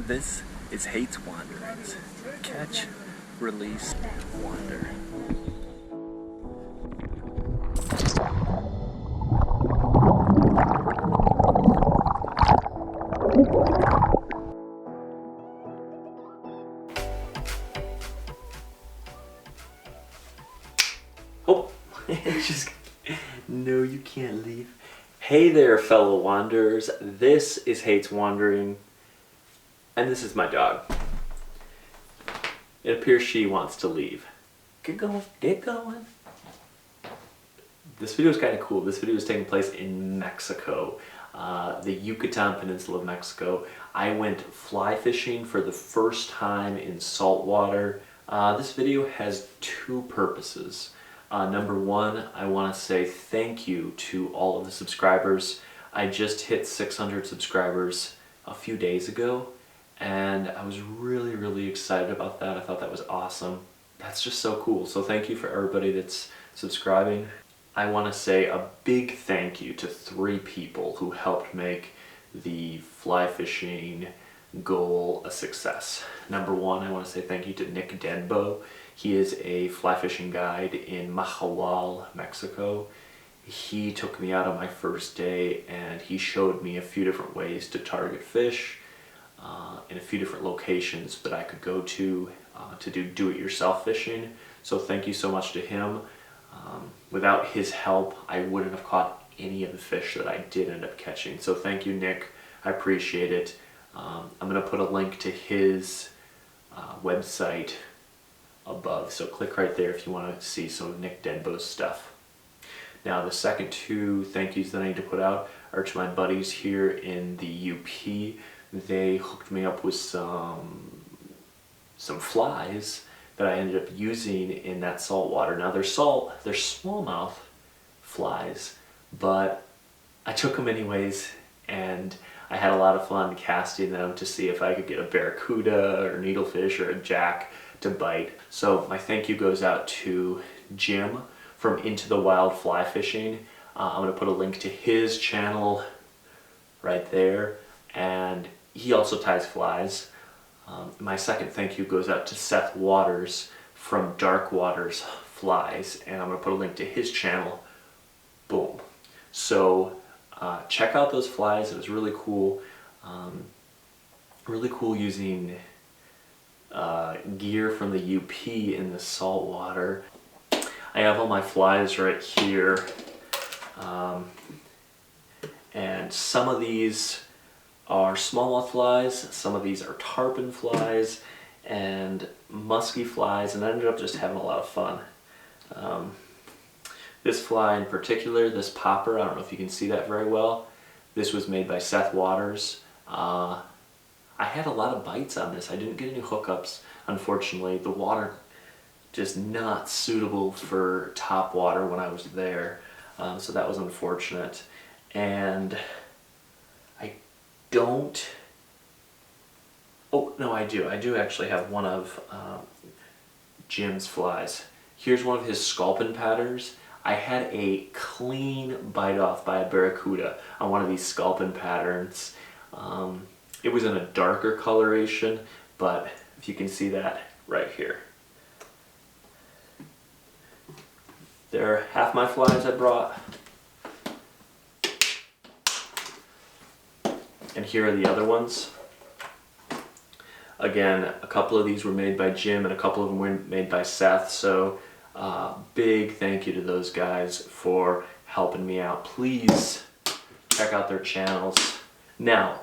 This is Hate's Wanderings. Catch, release, wander. Oh, just no, you can't leave. Hey there, fellow wanderers. This is Hate's Wandering, and this is my dog. It appears she wants to leave. Get going, get going. This video is kind of cool. This video is taking place in Mexico, the Yucatan Peninsula of Mexico. I went fly fishing for the first time in saltwater. This video has two purposes. Number one, I want to say thank you to all of the subscribers. I just hit 600 subscribers a few days ago, and I was really excited about that. I thought that was awesome. That's just so cool. So thank you for everybody that's subscribing. I want to say a big thank you to 3 people who helped make the fly fishing goal a success. Number one, I want to say thank you to Nick Denbo. He is a fly fishing guide in Mahahual, Mexico. He took me out on my first day and he showed me a few different ways to target fish in a few different locations that I could go to do-it-yourself fishing. So thank you so much to him. Without his help, I wouldn't have caught any of the fish that I did end up catching. So thank you, Nick. I appreciate it. I'm going to put a link to his website above, so click right there if you want to see some of Nick Denbo's stuff. Now the second 2 thank yous that I need to put out are to my buddies here in the UP. They hooked me up with some flies that I ended up using in that saltwater. Now they're smallmouth flies, but I took them anyways, and I had a lot of fun casting them to see if I could get a barracuda or needlefish or a jack to bite. So my thank you goes out to Jim from Into the Wild Fly Fishing. I'm going to put a link to his channel right there, and he also ties flies. My second thank you goes out to Seth Waters from Dark Waters Flies, and I'm going to put a link to his channel. Boom. So check out those flies. It was really cool. Really cool using gear from the UP in the saltwater. I have all my flies right here, and some of these are smallmouth flies, some of these are tarpon flies and musky flies, and I ended up just having a lot of fun. This fly in particular, this popper, I don't know if you can see that very well. This was made by Seth Waters. I had a lot of bites on this. I didn't get any hookups, unfortunately. The water just not suitable for top water when I was there, so that was unfortunate. And I don't... Oh, no, I do. I do actually have one of Jim's flies. Here's one of his sculpin patterns. I had a clean bite off by a barracuda on one of these sculpin patterns. It was in a darker coloration, but if you can see that right here. There are half my flies I brought. And here are the other ones. Again, a couple of these were made by Jim and a couple of them were made by Seth, so big thank you to those guys for helping me out. Please check out their channels. Now,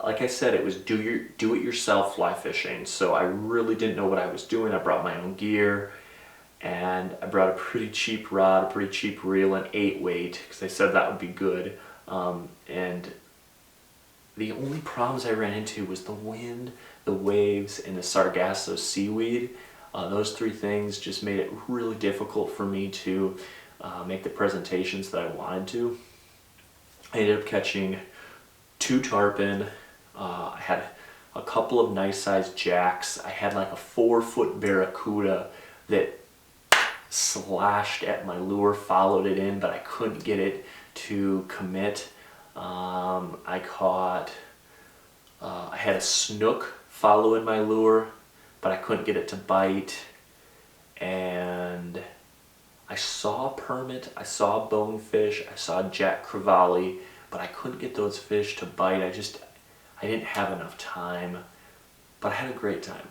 like I said, it was do-it-yourself fly fishing, so I really didn't know what I was doing. I brought my own gear, and I brought a pretty cheap rod, a pretty cheap reel, and 8-weight, because they said that would be good. And the only problems I ran into was the wind, the waves, and the sargasso seaweed. Those 3 things just made it really difficult for me to make the presentations that I wanted to. I ended up catching 2 tarpon. I had a couple of nice sized jacks. I had like a 4-foot barracuda that slashed at my lure, followed it in, but I couldn't get it to commit. I caught I had a snook following my lure, but I couldn't get it to bite. And I saw permit, I saw bonefish, I saw jack crevalle, but I couldn't get those fish to bite. I didn't have enough time, but I had a great time.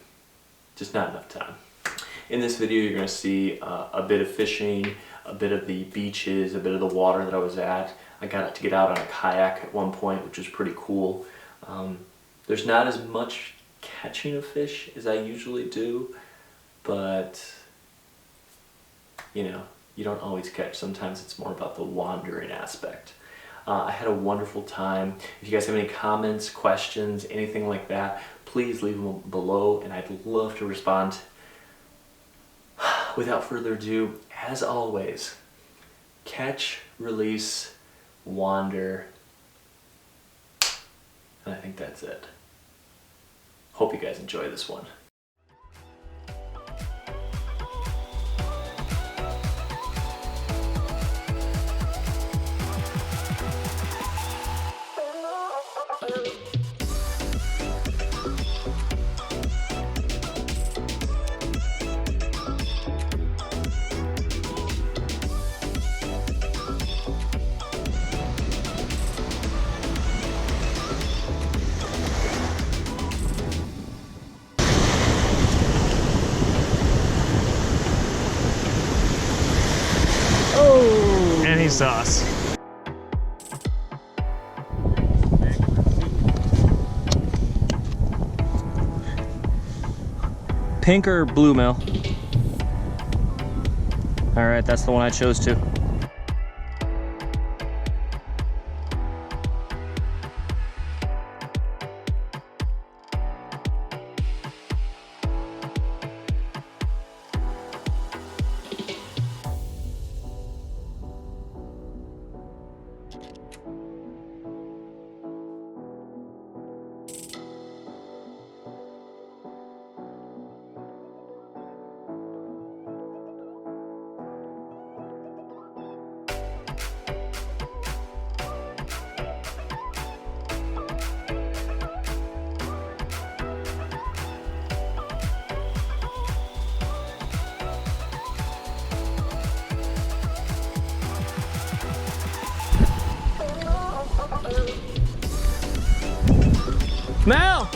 Just not enough time. In this video, you're going to see a bit of fishing, a bit of the beaches, a bit of the water that I was at. I got to get out on a kayak at one point, which was pretty cool. There's not as much catching of fish as I usually do, but you know, you don't always catch. Sometimes it's more about the wandering aspect. I had a wonderful time. If you guys have any comments, questions, anything like that, please leave them below and I'd love to respond. Without further ado, as always, catch, release, wander, and I think that's it. Hope you guys enjoy this one. Any sauce. Pink or blue, Mel? All right, that's the one I chose to. Mel!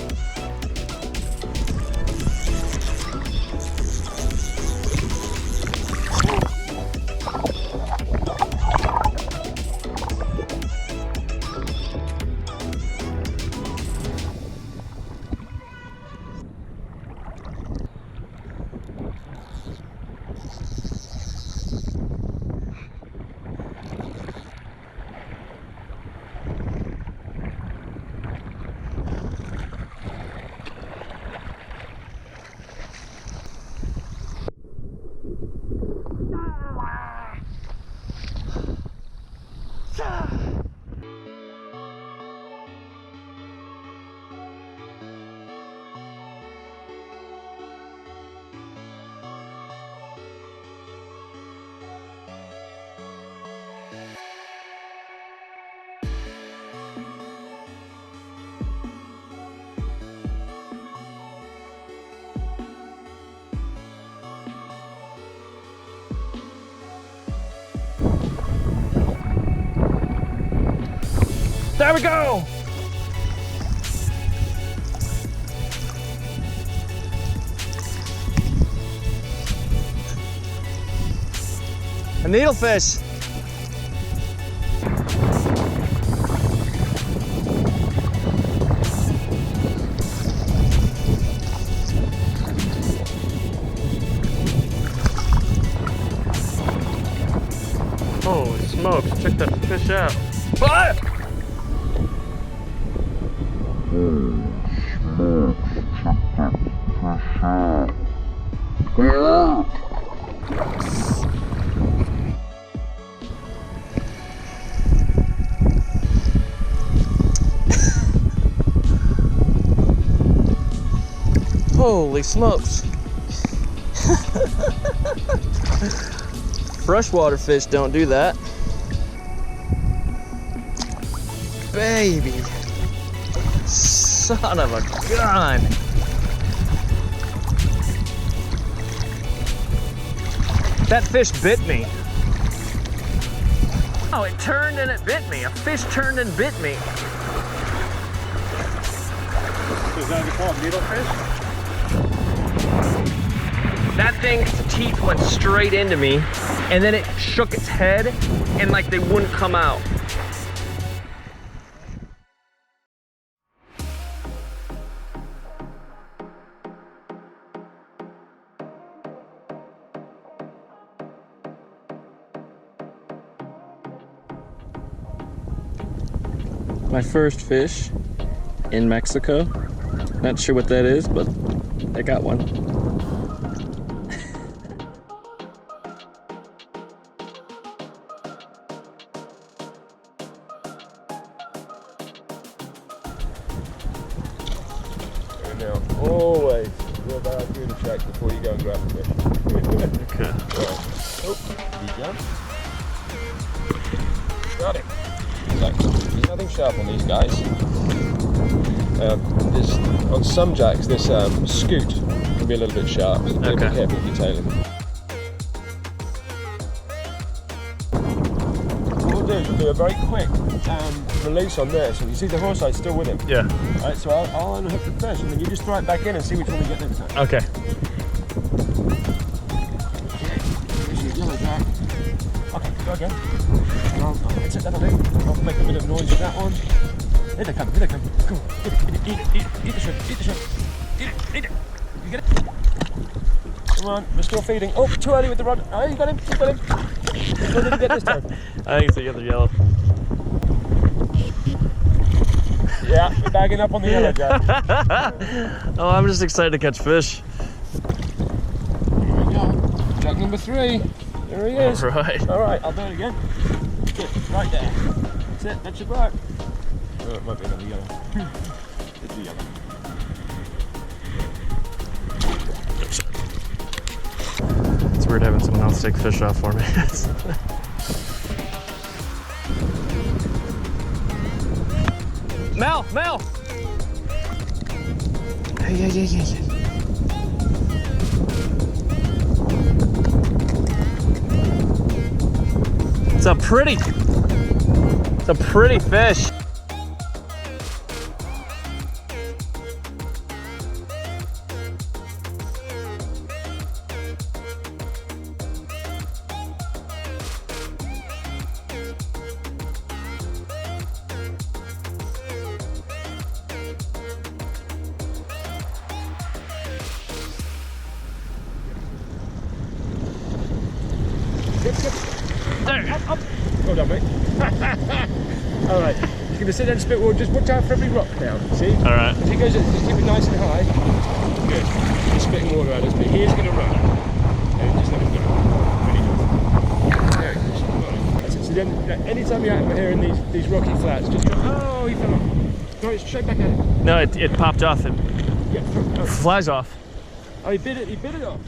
There we go! A needlefish. Holy smokes, check that fish out. Ah! Holy smokes. Freshwater fish don't do that. Baby. Son of a gun! That fish bit me. Oh, it turned and it bit me. A fish turned and bit me. Is that called needlefish? That thing's teeth went straight into me, and then it shook its head, and like they wouldn't come out. My first fish in Mexico. Not sure what that is, but I got one. And now, always do a Barracuda check before you go and grab the fish. Okay. Right. Oh, you jump. Got it. So, there's nothing sharp on these guys. On some jacks, this scoot can be a little bit sharp. So be careful with your tailing. What we'll do is we'll do a very quick release on this. And you see the horse eye still with him. Yeah. Right, so I'll unhook the fish and then you just throw it back in and see which one we get this time. Okay. Here's your yellow jack. Okay, go again. That's it, that'll do. I'll make a bit of noise with that one. Here they come, here they come. Come on, eat the shrimp, eat the shrimp. Eat it. You get it? Come on, we're still feeding. Oh, too early with the rod. Oh, you got him, you got him. Which one did you get this time? I think it's the other yellow. Yeah, we're bagging up on the yellow jack. Oh, I'm just excited to catch fish. Here we go. Jack number 3. There he is. All right. All right, I'll do it again. Good, right there. That's it, that should work. Oh, it might be another yellow. It's a yellow. It's weird having someone else take fish off for me. Mel! Mel! Yeah. It's a pretty fish. Up. Well done, mate. All right, you're going to sit there and spit. We'll just watch out for every rock now. See? All right. As he goes, just keep it nice and high. Good. He's spitting water at us, but he is going to run. And just let him go. Really good. There he goes. That's it. So then, anytime you're out here in these rocky flats, just go. Oh, he fell off. No, it's straight back at it. No, it popped off and Yeah. flies off. Oh, he bit it. He bit it off.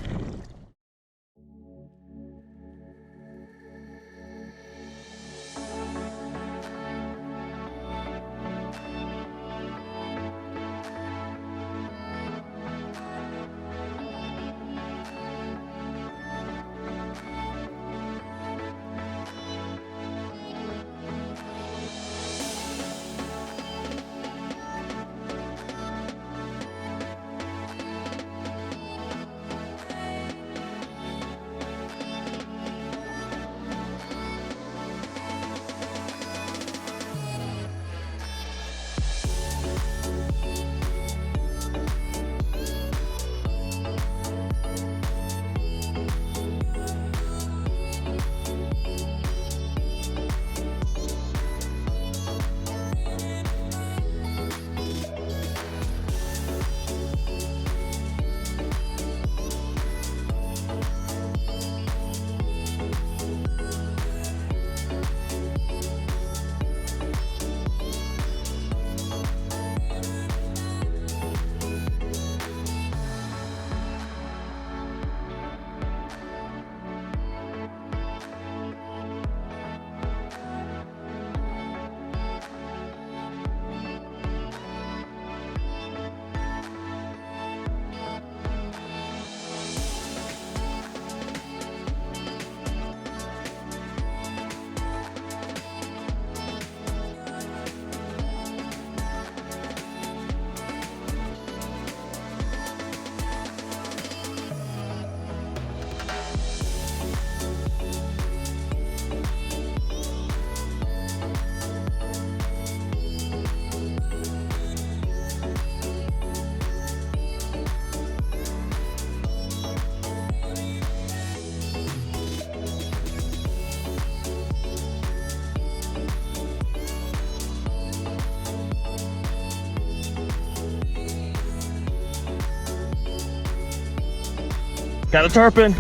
Got a tarpon.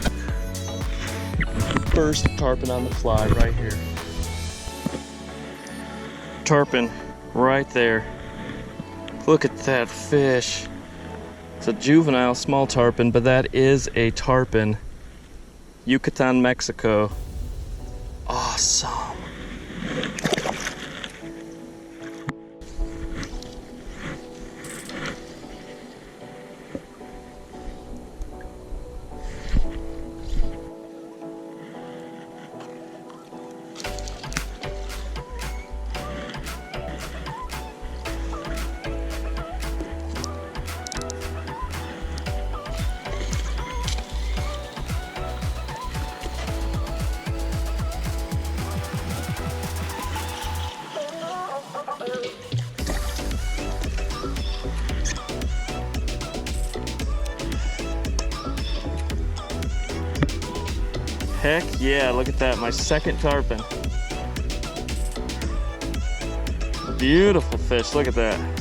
First tarpon on the fly right here. Tarpon right there. Look at that fish. It's a juvenile small tarpon, but that is a tarpon. Yucatan, Mexico. Awesome. Heck yeah, look at that, my second tarpon. Beautiful fish, look at that.